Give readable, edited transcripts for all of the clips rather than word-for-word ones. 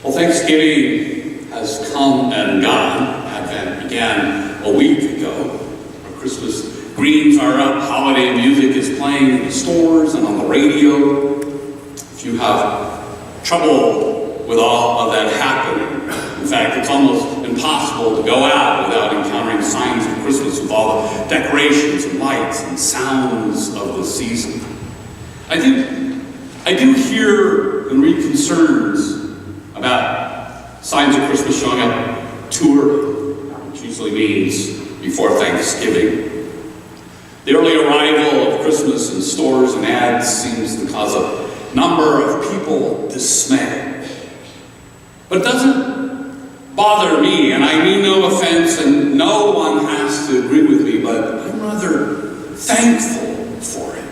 Well, Thanksgiving has come and gone. Advent began a week ago. Our Christmas greens are up, holiday music is playing in the stores and on the radio. If you have trouble with all of that happening, in fact, it's almost impossible to go out without encountering signs of Christmas with all the decorations and lights and sounds of the season. I do hear and read concerns about signs of Christmas showing up too early, which usually means before Thanksgiving. The early arrival of Christmas in stores and ads seems to cause a number of people dismay. But it doesn't bother me, and I mean no offense, and no one has to agree with me, but I'm rather thankful for it.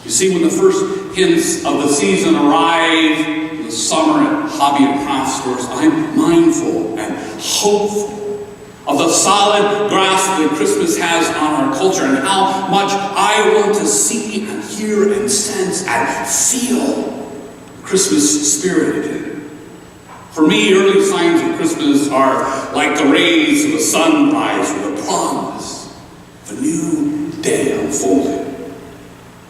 You see, when the first hints of the season arrive in the summer at hobby and craft stores, I'm mindful and hopeful of the solid grasp that Christmas has on our culture and how much I want to see and hear and sense and feel Christmas spirit again. For me, early signs of Christmas are like the rays of a sunrise with a promise of a new day unfolding.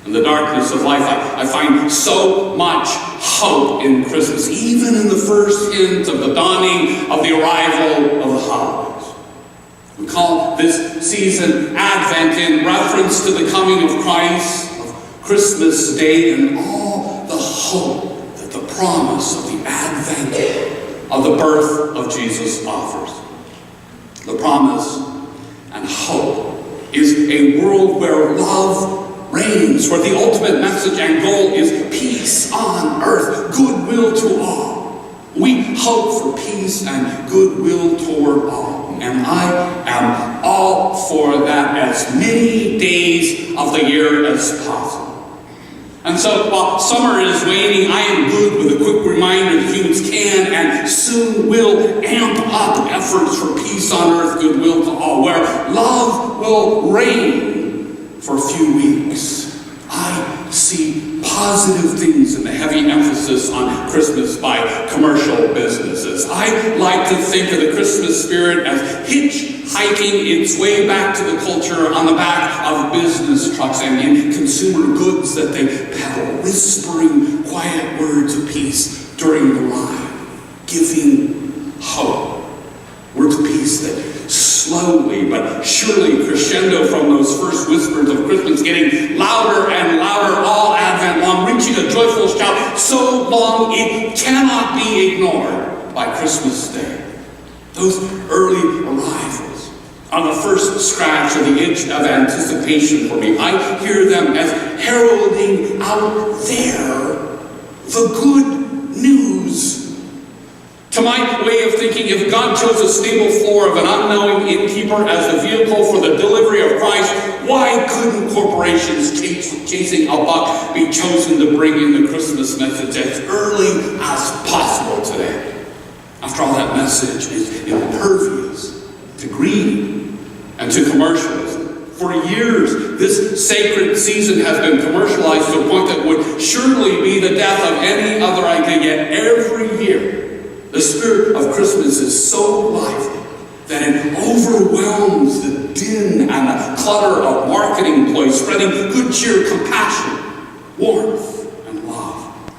In the darkness of life, I find so much hope in Christmas, even in the first hint of the dawning of the arrival of the holidays. We call this season Advent in reference to the coming of Christ, of Christmas Day, and all the hope that the promise of the advent of the birth of Jesus offers. The promise and hope is a world where love reigns, where the ultimate message and goal is peace on earth, goodwill to all. We hope for peace and goodwill toward all. And I am all for that as many days of the year as possible. And so while summer is waning, I am good with a quick reminder that humans can and soon will amp up efforts for peace on earth, goodwill to all, where love will reign for a few weeks. I see positive things in the heavy emphasis on Christmas by commercial businesses. I like to think of the Christmas spirit as hitchhiking its way back to the culture on the back of business trucks and in consumer goods that they peddle, whispering quiet words of peace during the ride, giving hope. Words of peace that slowly but surely crescendo from those first whispers of Christmas, getting louder and louder all Advent long, reaching a joyful shout so long it cannot be ignored by Christmas Day. Those early arrivals are the first scratch of the itch of anticipation for me. I hear them as heralding out there the good news. To my way of thinking, if God chose a stable floor of an unknowing innkeeper as the vehicle for the delivery of Christ, why couldn't corporations chasing a buck be chosen to bring in the Christmas message as early as possible today? After all, that message is impervious to greed and to commercialism. For years, this sacred season has been commercialized to a point that would surely be the death of any other idea, yet every year, the spirit of Christmas is so lively that it overwhelms the din and the clutter of marketing ploys, spreading good cheer, compassion, warmth, and love.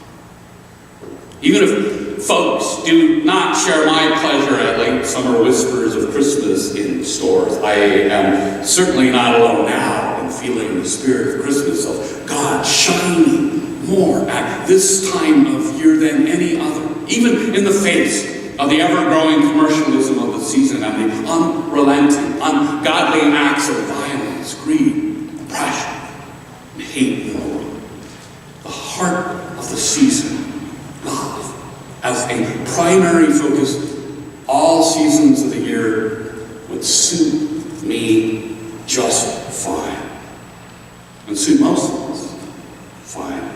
Even if folks do not share my pleasure at late summer whispers of Christmas in stores, I am certainly not alone now in feeling the spirit of Christmas, of God shining more at this time of year than any other, even in the face of the ever-growing commercialism of the season and the unrelenting, ungodly acts of violence, greed, oppression, and hate in the world. The heart of the season, love, as a primary focus all seasons of the year, would suit me just fine. And suit most of us fine.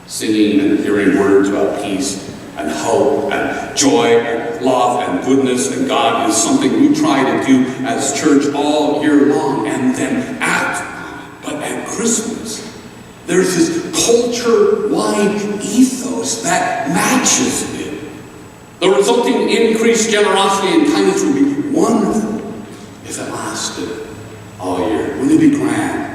Singing and hearing words about peace and hope and joy and love and goodness and God is something we try to do as church all year long and then act on it. But at Christmas, there's this culture-wide ethos that matches it. The resulting increased generosity and kindness would be wonderful if it lasted all year. Wouldn't it be grand?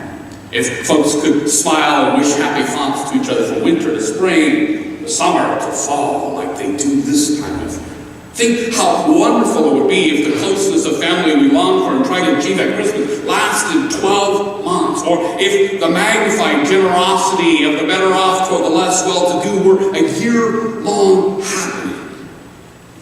If folks could smile and wish happy thoughts to each other from winter to spring, summer to fall, like they do this time of year. Think how wonderful it would be if the closeness of family we long for and try to achieve at Christmas lasted 12 months, or if the magnified generosity of the better off toward the less well-to-do were a year-long happening.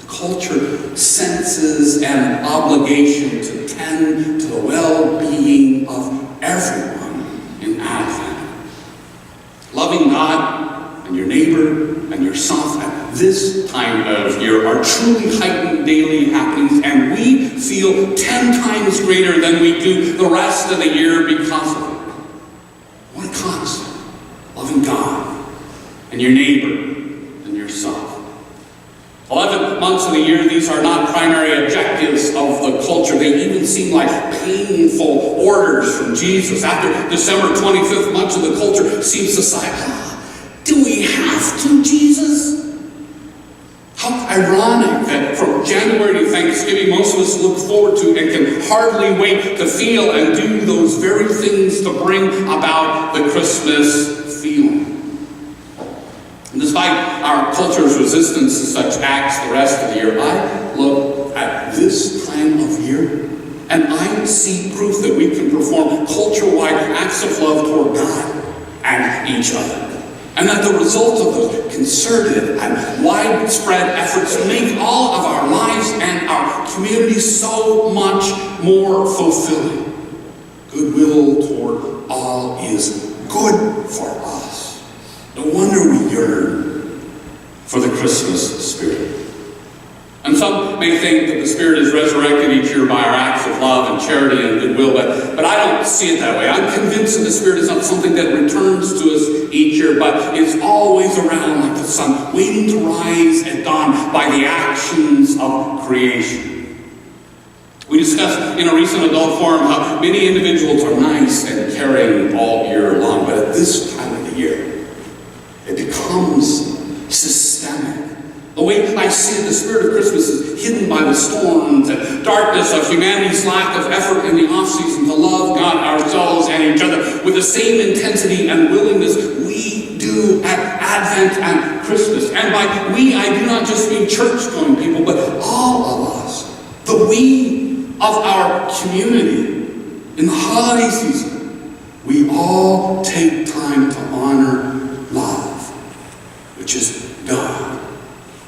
The culture senses an obligation to tend to the well-being of everyone in Advent. Loving God and your neighbor and yourself at this time of year are truly heightened daily happenings, and we feel 10 times greater than we do the rest of the year because of it. What a concept. Loving God and your neighbor and yourself. 11 months of the year, these are not primary objectives of the culture. They even seem like painful orders from Jesus. After December 25th, much of the culture seems to say, do we have to, Jesus? How ironic that from January to Thanksgiving, most of us look forward to and can hardly wait to feel and do those very things to bring about the Christmas feeling. And despite our culture's resistance to such acts the rest of the year, I look at this time of year and I see proof that we can perform culture-wide acts of love toward God and each other. And that the result of those concerted and widespread efforts make all of our lives and our communities so much more fulfilling. Goodwill toward all is good for us. No wonder we yearn for the Christmas spirit. And some may think that the Spirit is resurrected each year by our acts of love and charity and goodwill, but I don't see it that way. I'm convinced that the Spirit is not something that returns to us each year, but is always around like the sun, waiting to rise at dawn by the actions of creation. We discussed in a recent adult forum how many individuals are nice and caring all year long, but at this time of the year, it becomes systemic. The way I see it, the spirit of Christmas is hidden by the storms and darkness of humanity's lack of effort in the off-season to love God, ourselves, and each other with the same intensity and willingness we do at Advent and Christmas. And by we, I do not just mean church-going people, but all of us. The we of our community. In the holiday season, we all take time to honor love, which is God.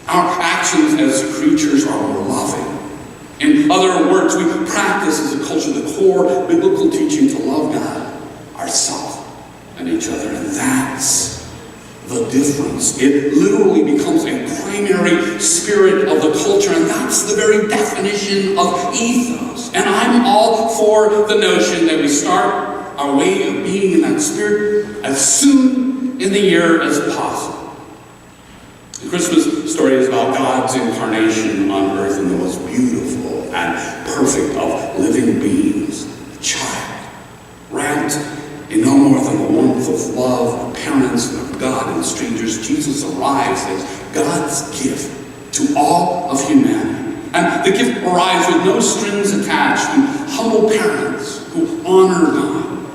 Our actions as creatures are more loving. In other words, we practice as a culture the core biblical teaching to love God, ourselves, and each other. And that's the difference. It literally becomes a primary spirit of the culture, and that's the very definition of ethos. And I'm all for the notion that we start our way of being in that spirit as soon in the year as possible. The Christmas story is about God's incarnation on earth in the most beautiful and perfect of living beings, a child, wrapped in no more than the warmth of love of parents and of God and strangers. Jesus arrives as God's gift to all of humanity. And the gift arrives with no strings attached to humble parents who honor God.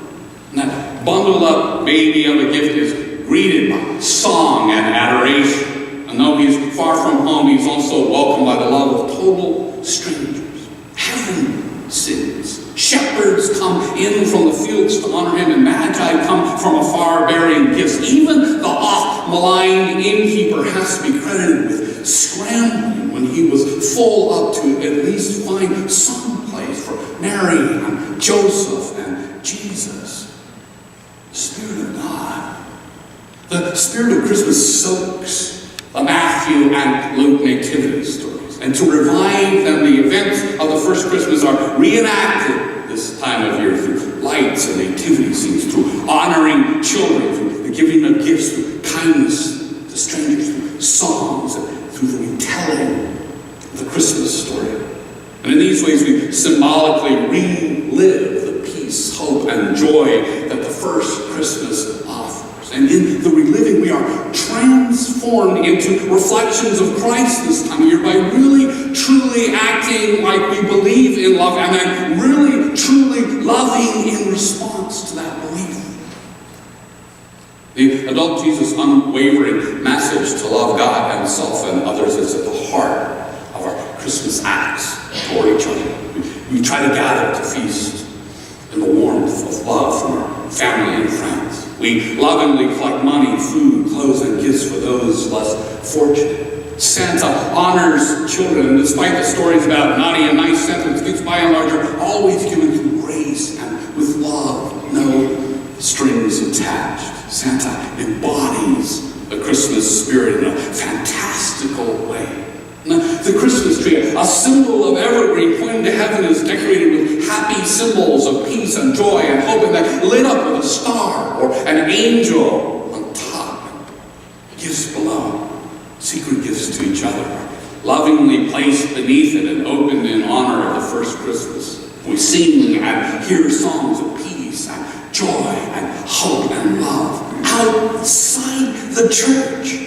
And that bundled up baby of a gift is greeted by song and adoration. And though he's far from home, he's also welcomed by the love of total strangers. Heaven sings. Shepherds come in from the fields to honor him, and magi come from afar bearing gifts. Even the oft-maligned innkeeper has to be credited with scrambling when he was full up to at least find some place for Mary and Joseph and Jesus. The Spirit of God. The Spirit of Christmas soaks the Matthew and Luke nativity stories. And to revive them, the events of the first Christmas are reenacted this time of year through lights and nativity scenes, through honoring children, through the giving of gifts, through kindness to strangers, through songs, and through the retelling of the Christmas story. And in these ways, we symbolically relive the peace, hope, and joy that the first Christmas offers. others. And in the reliving, we are transformed into reflections of Christ this time of year by really, truly acting like we believe in love, and then really, truly loving in response to that belief. The adult Jesus' unwavering message to love God and self and others is at the heart of our Christmas acts toward each other. We try to gather to feast in the warmth of love from our family and friends. We lovingly collect money, food, clothes, and gifts for those less fortunate. Santa honors children, and despite the stories about naughty and nice Santa's gifts by and large are always given through grace and with love, no strings attached. Santa embodies the Christmas spirit in a fantastical way. The Christmas tree, a symbol of evergreen pointing to heaven, is decorated with happy symbols of peace and joy and hope, and then lit up with a star or an angel on top. Gifts below, secret gifts to each other, lovingly placed beneath it and opened in honor of the first Christmas. We sing and hear songs of peace and joy and hope and love outside the church.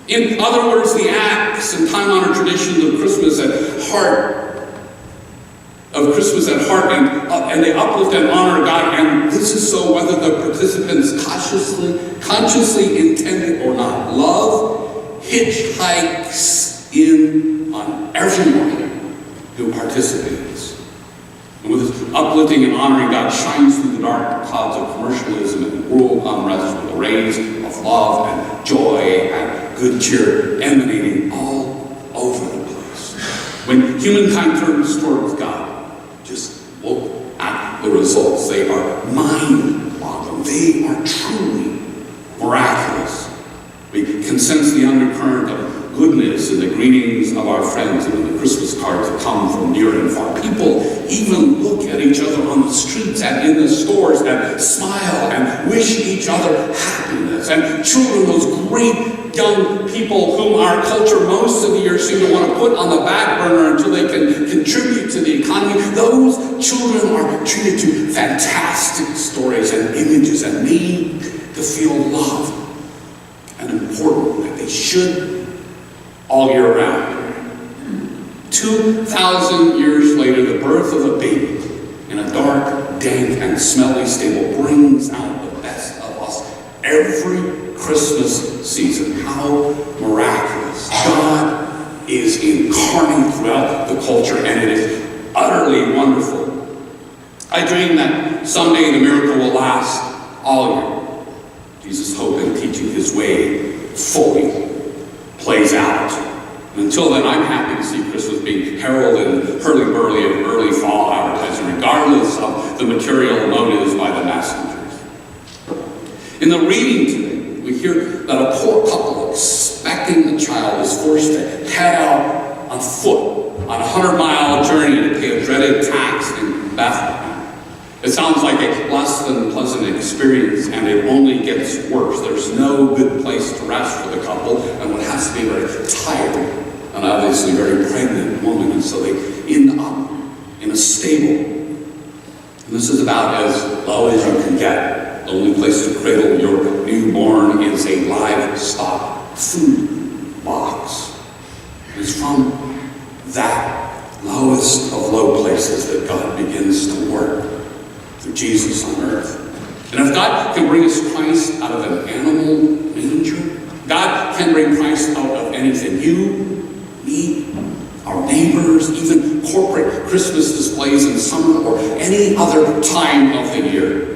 In other words, the acts and time-honored traditions of Christmas at heart, and they uplift and honor God, and this is so whether the participants consciously intend it or not. Love hitchhikes in on everyone who participates. And with this uplifting and honoring God shines through the dark clouds of commercialism and world unrest with the rays of love and joy and good cheer emanating all over the place. When humankind turns towards God, just look at the results. They are mind-boggling. They are truly miraculous. We can sense the undercurrent of goodness in the greetings of our friends and in the Christmas cards that come from near and far. People even look at each other on the streets and in the stores and smile and wish each other happiness. And children, those great young people whom our culture most of the year seem to want to put on the back burner until they can contribute to the economy, those children are treated to fantastic stories and images and made to feel loved and important, that they should all year round. 2,000 years later, the birth of a baby in a dark, dank, and smelly stable brings out the best of us every Christmas season. How miraculous. God is incarnate throughout the culture, and it is utterly wonderful. I dream that someday the miracle will last all year. Jesus' hope in teaching his way fully plays out. And until then, I'm happy to see Christmas being heralded in hurly-burly of early fall advertising, regardless of the material motives by the messengers. In the reading today, we hear that a poor couple expecting the child is forced to head out on foot on a 100-mile journey to pay a dreaded tax in Bethlehem. It sounds like a less than pleasant experience, and it only gets worse. There's no good place to rest for the couple, and what has to be a very tired and obviously very pregnant woman, and so they end up in a stable. And this is about as low as you can get. The only place to cradle your newborn is a livestock food box. It's from that lowest of low places that God begins to work through Jesus on earth. And if God can bring us Christ out of an animal manger, God can bring Christ out of anything. You, me, our neighbors, even corporate Christmas displays in summer or any other time of the year.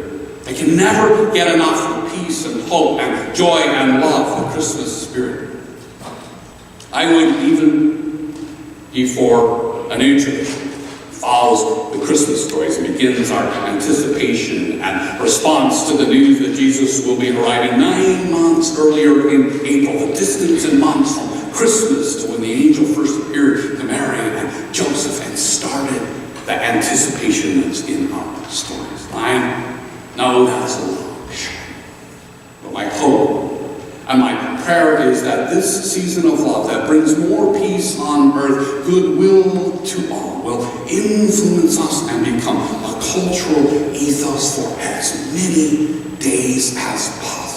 I can never get enough of peace and hope and joy and love, the Christmas spirit. I would even be for a new church. Follows the Christmas stories and begins our anticipation and response to the news that Jesus will be arriving 9 months earlier in April, the distance in months from Christmas to when the angel first appeared to Mary and Joseph and started the anticipation that's in our stories. I know that's a long shot, but my hope and my prayer is that this season of love that brings more peace on earth, goodwill to all, will influence us and become a cultural ethos for as many days as possible.